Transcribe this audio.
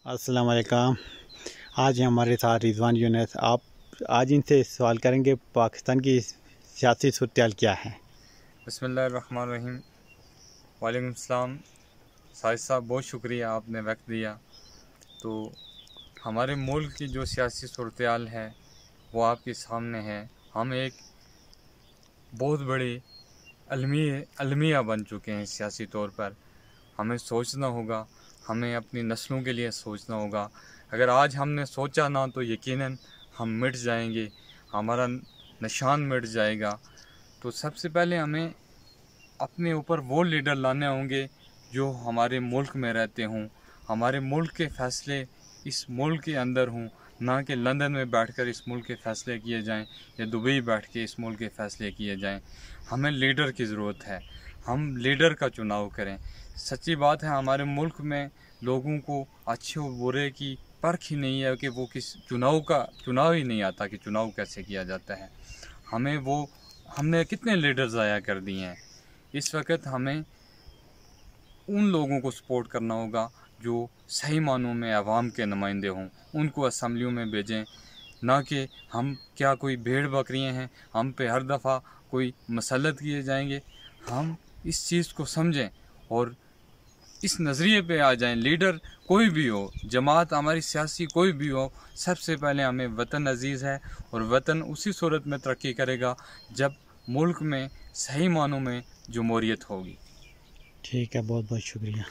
अस्सलाम वालेकुम। आज हमारे साथ रिजवान यूनुस। आप आज इनसे सवाल करेंगे पाकिस्तान की सियासी सूरत क्या है। बिस्मिल्लाहिर्रहमानिर्रहीम। वालेकुम सलाम। साजिद साहब, बहुत शुक्रिया आपने वक्त दिया। तो हमारे मुल्क की जो सियासी सूरत है वो आपके सामने है। हम एक बहुत बड़ी अलमिया बन चुके हैं सियासी तौर पर। हमें सोचना होगा, हमें अपनी नस्लों के लिए सोचना होगा। अगर आज हमने सोचा ना तो यकीनन हम मिट जाएंगे, हमारा निशान मिट जाएगा। तो सबसे पहले हमें अपने ऊपर वो लीडर लाने होंगे जो हमारे मुल्क में रहते हों, हमारे मुल्क के फ़ैसले इस मुल्क के अंदर हों, ना कि लंदन में बैठकर इस मुल्क के फ़ैसले किए जाएं या दुबई बैठ के इस मुल्क के फ़ैसले किए जाएं। हमें लीडर की ज़रूरत है, हम लीडर का चुनाव करें। सच्ची बात है, हमारे मुल्क में लोगों को अच्छे और बुरे की परख ही नहीं है कि वो किस चुनाव ही नहीं आता कि चुनाव कैसे किया जाता है। हमने कितने लीडर ज़ाया कर दिए हैं। इस वक्त हमें उन लोगों को सपोर्ट करना होगा जो सही मानों में अवाम के नुमाइंदे हों, उनको असम्बलियों में भेजें। ना कि हम क्या कोई भेड़ बकरियां हैं, हम पे हर दफ़ा कोई मसलत किए जाएंगे। हम इस चीज़ को समझें और इस नज़रिए पे आ जाएं। लीडर कोई भी हो, जमात हमारी सियासी कोई भी हो, सबसे पहले हमें वतन अजीज़ है और वतन उसी सूरत में तरक्की करेगा जब मुल्क में सही मानों में जमहूरियत होगी। ठीक है, बहुत बहुत शुक्रिया।